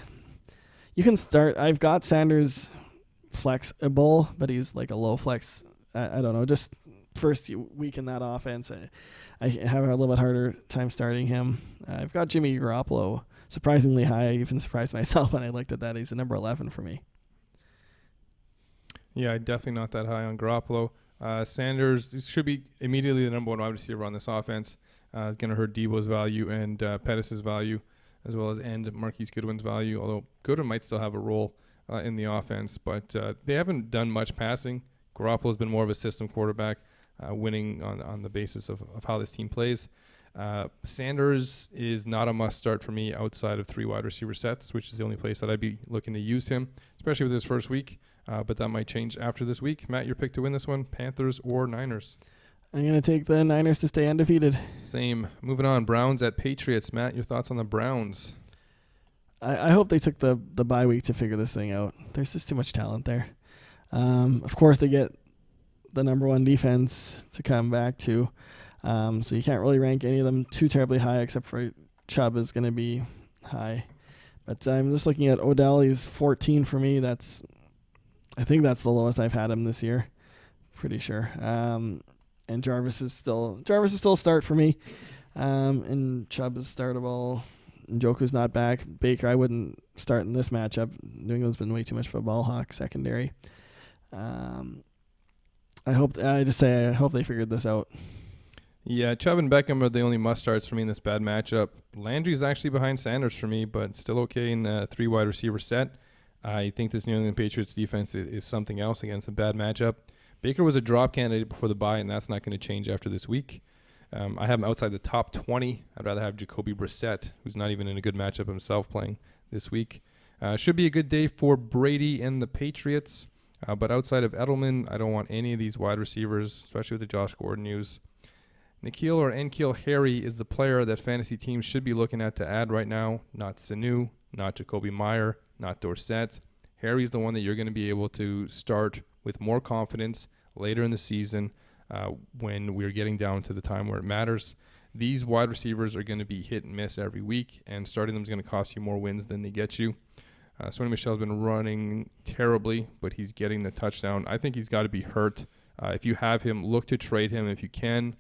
You can start. I've got Sanders flexible, but he's like a low flex. I don't know. Just first week in that offense, I have a little bit harder time starting him. I've got Jimmy Garoppolo surprisingly high. I even surprised myself when I looked at that. He's a number 11 for me. Yeah, definitely not that high on Garoppolo. Sanders should be immediately the number 1 wide receiver on this offense. It's going to hurt Debo's value and Pettis' value, as well as end Marquise Goodwin's value, although Goodwin might still have a role in the offense. But they haven't done much passing. Garoppolo's been more of a system quarterback, winning on the basis of how this team plays. Sanders is not a must-start for me outside of 3 wide receiver sets, which is the only place that I'd be looking to use him, especially with his first week. But that might change after this week. Matt, your pick to win this one, Panthers or Niners? I'm going to take the Niners to stay undefeated. Same. Moving on, Browns at Patriots. Matt, your thoughts on the Browns? I hope they took the bye week to figure this thing out. There's just too much talent there. Of course, they get the number 1 defense to come back to. So you can't really rank any of them too terribly high, except for Chubb is going to be high. But I'm just looking at Odell. He's 14 for me. I think that's the lowest I've had him this year. Pretty sure. And Jarvis is still a start for me. And Chubb is startable. Njoku's not back. Baker, I wouldn't start in this matchup. New England's been way too much of a ball hawk secondary. I hope they figured this out. Yeah, Chubb and Beckham are the only must-starts for me in this bad matchup. Landry's actually behind Sanders for me, but still okay in a 3 wide receiver set. I think this New England Patriots defense is something else against a bad matchup. Baker was a drop candidate before the bye, and that's not going to change after this week. I have him outside the top 20. I'd rather have Jacoby Brissett, who's not even in a good matchup himself, playing this week. Should be a good day for Brady and the Patriots. But outside of Edelman, I don't want any of these wide receivers, especially with the Josh Gordon news. N'Keal or N'Keal Harry is the player that fantasy teams should be looking at to add right now. Not Sanu, not Jacoby Meyer, not Dorsett. Harry's the one that you're going to be able to start with more confidence later in the season when we're getting down to the time where it matters. These wide receivers are going to be hit and miss every week, and starting them is going to cost you more wins than they get you. Sony Michel's been running terribly, but he's getting the touchdown. I think he's got to be hurt If you have him, look to trade him if you can.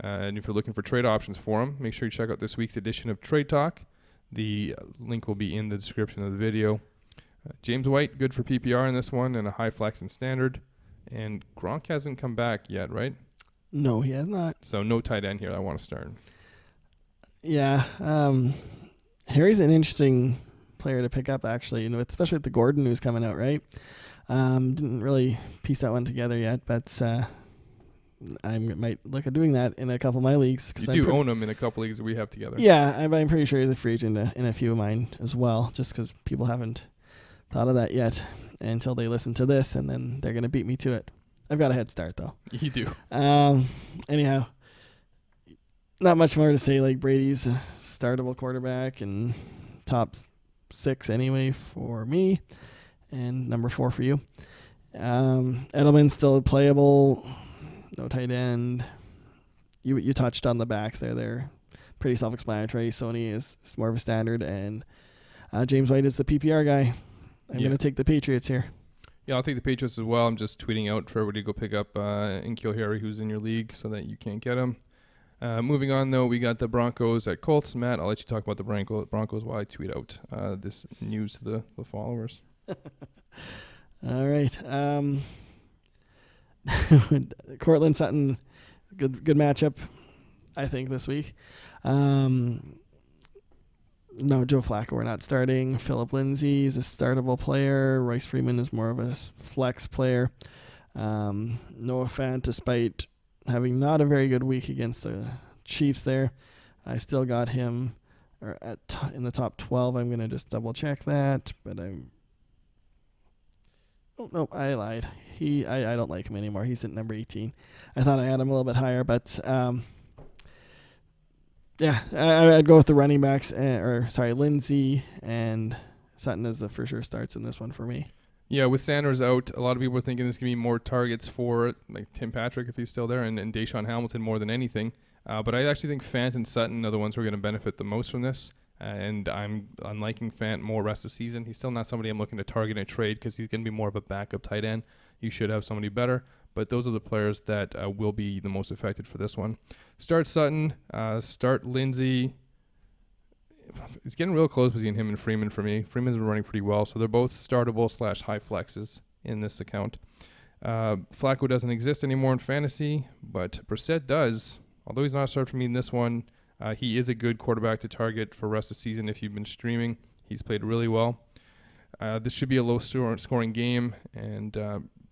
And if you're looking for trade options for him, make sure you check out this week's edition of Trade Talk. The link will be in the description of the video. James White, good for PPR in this one, and a high flex and standard. And Gronk hasn't come back yet, right? No, he has not. So no tight end here I want to start. Yeah. Harry's an interesting player to pick up, actually, especially with the Gordon news coming out, right? Didn't really piece that one together yet, but I might look at doing that in a couple of my leagues. You do own him in a couple leagues that we have together. Yeah, I'm pretty sure he's a free agent in a few of mine as well, just because people haven't thought of that yet until they listen to this, and then they're going to beat me to it. I've got a head start, though. You do. Anyhow, not much more to say. Like, Brady's a startable quarterback and top 6 anyway for me, and number 4 for you. Edelman's still playable. No tight end. You touched on the backs there. They're pretty self-explanatory. Sony is more of a standard, and James White is the PPR guy. I'm going to take the Patriots here. Yeah, I'll take the Patriots as well. I'm just tweeting out for everybody to go pick up N'Keal Harry, who's in your league, so that you can't get him. Moving on, though, we got the Broncos at Colts. Matt, I'll let you talk about the Broncos while I tweet out this news to the followers. All right. Cortland Sutton, good matchup, I think, this week. No, Joe Flacco, we're not starting. Phillip Lindsay is a startable player. Royce Freeman is more of a flex player. Noah Fant, despite having not a very good week against the Chiefs there, I still got him in the top 12. I'm going to just double check that, but I lied. I don't like him anymore. He's at number 18. I thought I had him a little bit higher, but yeah, I'd go with the running backs, Lindsay and Sutton as the for sure starts in this one for me. Yeah, with Sanders out, a lot of people are thinking there's going to be more targets for like Tim Patrick if he's still there, and Deshaun Hamilton more than anything. But I actually think Fant and Sutton are the ones who are going to benefit the most from this. And I'm liking Fant more rest of season. He's still not somebody I'm looking to target in a trade because he's going to be more of a backup tight end. You should have somebody better. But those are the players that will be the most affected for this one. Start Sutton. Start Lindsay. It's getting real close between him and Freeman for me. Freeman's been running pretty well, so they're both startable / high flexes in this account. Flacco doesn't exist anymore in fantasy, but Brissett does. Although he's not a start for me in this one, he is a good quarterback to target for the rest of the season if you've been streaming. He's played really well. This should be a low-scoring game, and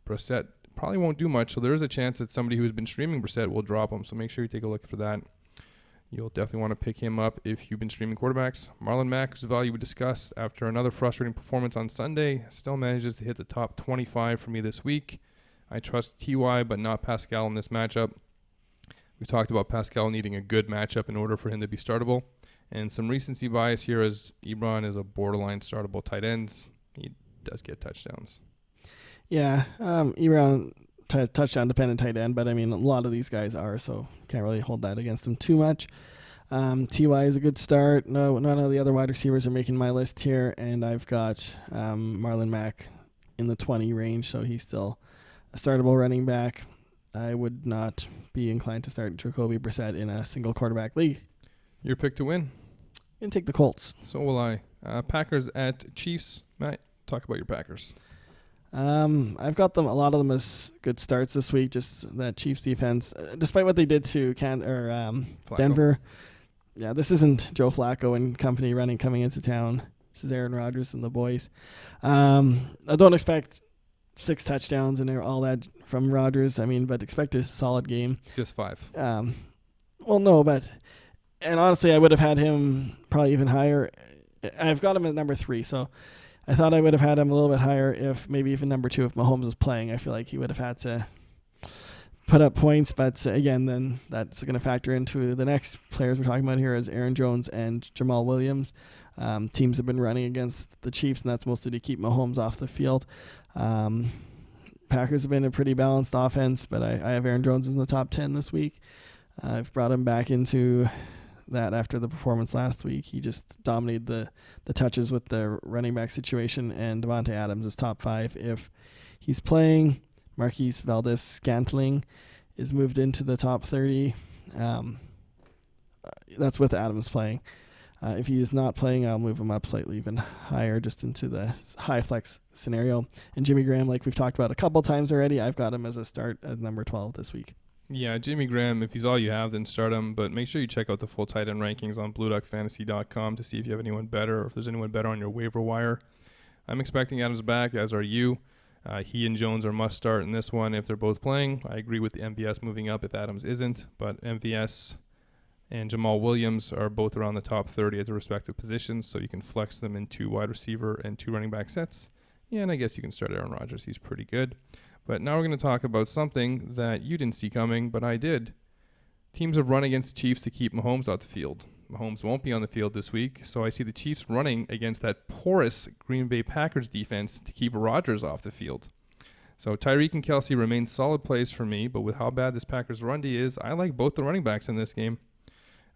Brissett probably won't do much, so there is a chance that somebody who's been streaming Brissett will drop him, so make sure you take a look for that. You'll definitely want to pick him up if you've been streaming quarterbacks. Marlon Mack, whose value we discussed after another frustrating performance on Sunday, still manages to hit the top 25 for me this week. I trust T.Y., but not Pascal in this matchup. We've talked about Pascal needing a good matchup in order for him to be startable. And some recency bias here as Ebron is a borderline startable tight ends. He does get touchdowns. Yeah, Ebron touchdown dependent tight end, but I mean a lot of these guys are, so can't really hold that against him too much. T.Y. is a good start. No, none of the other wide receivers are making my list here, and I've got Marlon Mack in the 20 range, so he's still a startable running back. I would not be inclined to start Jacoby Brissett in a single quarterback league. Your pick to win? And take the Colts. So will I. Packers at Chiefs. Matt, talk about your Packers. I've got them. A lot of them as good starts this week. Just that Chiefs defense, despite what they did to Denver. Yeah, this isn't Joe Flacco and company coming into town. This is Aaron Rodgers and the boys. I don't expect 6 touchdowns and all that from Rodgers. I mean, but expect a solid game. Just 5. Well, no, and honestly, I would have had him probably even higher. I've got him at number 3, so I thought I would have had him a little bit higher if maybe even number 2 if Mahomes was playing. I feel like he would have had to put up points, but again, then that's going to factor into the next players we're talking about here as Aaron Jones and Jamaal Williams. Teams have been running against the Chiefs, and that's mostly to keep Mahomes off the field. Packers have been a pretty balanced offense, but I have Aaron Jones in the top 10 this week. I've brought him back into that after the performance last week. He just dominated the touches with the running back situation, and Davante Adams is top 5 if he's playing. Marquise Valdez-Scantling is moved into the top 30. That's with Adams playing. If he is not playing, I'll move him up slightly even higher, just into the high flex scenario. And Jimmy Graham, like we've talked about a couple times already, I've got him as a start at number 12 this week. Yeah, Jimmy Graham, if he's all you have, then start him. But make sure you check out the full tight end rankings on BlueDuckFantasy.com to see if you have anyone better or if there's anyone better on your waiver wire. I'm expecting Adams back, as are you. He and Jones are must start in this one if they're both playing. I agree with the MVS moving up if Adams isn't, but MVS and Jamaal Williams are both around the top 30 at their respective positions, so you can flex them in 2 wide receiver and 2 running back sets. Yeah, and I guess you can start Aaron Rodgers. He's pretty good. But now we're going to talk about something that you didn't see coming, but I did. Teams have run against the Chiefs to keep Mahomes out the field. Mahomes won't be on the field this week, so I see the Chiefs running against that porous Green Bay Packers defense to keep Rodgers off the field. So Tyreek and Kelsey remain solid plays for me, but with how bad this Packers run D is, I like both the running backs in this game.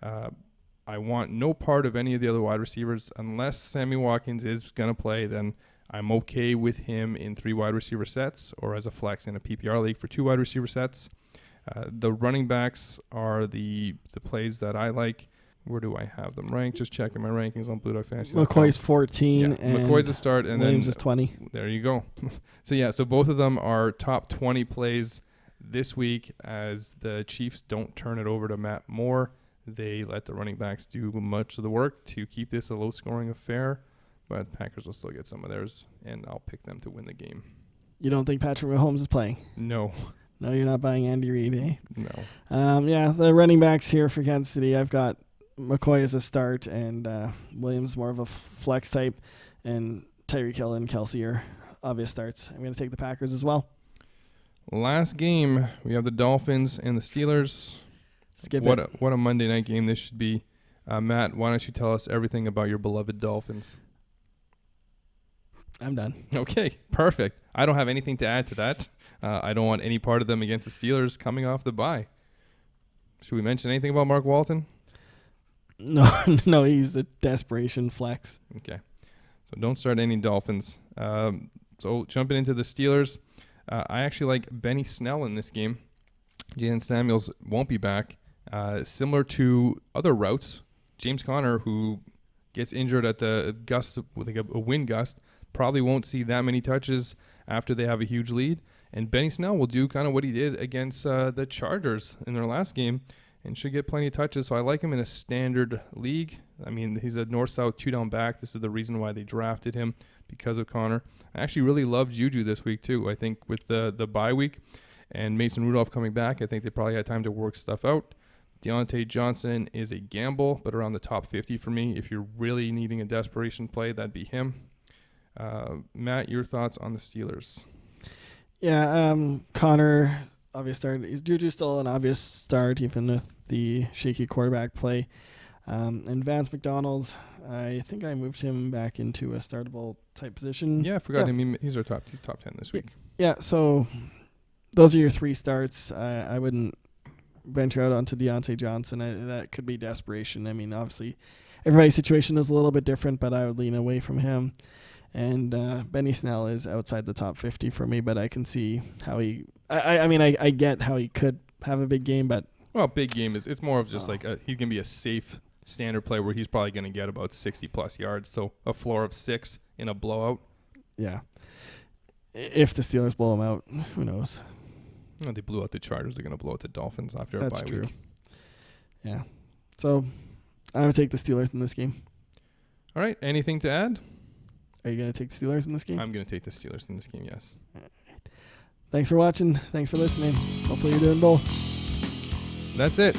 I want no part of any of the other wide receivers. Unless Sammy Watkins is going to play, then I'm okay with him in 3 wide receiver sets or as a flex in a PPR league for 2 wide receiver sets. The running backs are the plays that I like. Where do I have them ranked? Just checking my rankings on BlueDuckFantasy.com. McCoy's 14 and McCoy's a start, and Williams then is 20. There you go. So both of them are top 20 plays this week as the Chiefs don't turn it over to Matt Moore. They let the running backs do much of the work to keep this a low-scoring affair, but Packers will still get some of theirs, and I'll pick them to win the game. You don't think Patrick Mahomes is playing? No. No, you're not buying Andy Reid, eh? No. Yeah, the running backs here for Kansas City, I've got McCoy as a start, and Williams more of a flex type, and Tyreek Hill and Kelsey are obvious starts. I'm going to take the Packers as well. Last game, we have the Dolphins and the Steelers. What a Monday night game this should be. Matt, why don't you tell us everything about your beloved Dolphins? I'm done. Okay, perfect. I don't have anything to add to that. I don't want any part of them against the Steelers coming off the bye. Should we mention anything about Mark Walton? No, he's a desperation flex. Okay, so don't start any Dolphins. So jumping into the Steelers, I actually like Benny Snell in this game. Jalen Samuels won't be back. Similar to other routes, James Conner, who gets injured at the gust with a wind gust, probably won't see that many touches after they have a huge lead. And Benny Snell will do kind of what he did against the Chargers in their last game and should get plenty of touches. So I like him in a standard league. I mean, he's a north-south 2-down back. This is the reason why they drafted him, because of Conner. I actually really love Juju this week too. I think with the bye week and Mason Rudolph coming back, I think they probably had time to work stuff out. Deante Johnson is a gamble, but around the top 50 for me. If you're really needing a desperation play, that'd be him. Matt, your thoughts on the Steelers? Yeah, Connor, obvious start. Is Juju still an obvious start, even with the shaky quarterback play? And Vance McDonald, I think I moved him back into a startable type position. Yeah, I forgot him. He's top 10 this week. Yeah, so those are your 3 starts. I wouldn't venture out onto Deante Johnson. That could be desperation. I mean, obviously, everybody's situation is a little bit different, but I would lean away from him. And Benny Snell is outside the top 50 for me, but I can see how he... I get how he could have a big game, but... Well, big game it's more of just he's going to be a safe standard play where he's probably going to get about 60-plus yards, so a floor of 6 in a blowout. Yeah. If the Steelers blow him out, who knows? Well, they blew out the Chargers. They're going to blow out the Dolphins after a bye week. That's true. Yeah. So, I'm going to take the Steelers in this game. All right. Anything to add? Are you going to take the Steelers in this game? I'm going to take the Steelers in this game, yes. Thanks for watching. Thanks for listening. Hopefully you're doing both. That's it.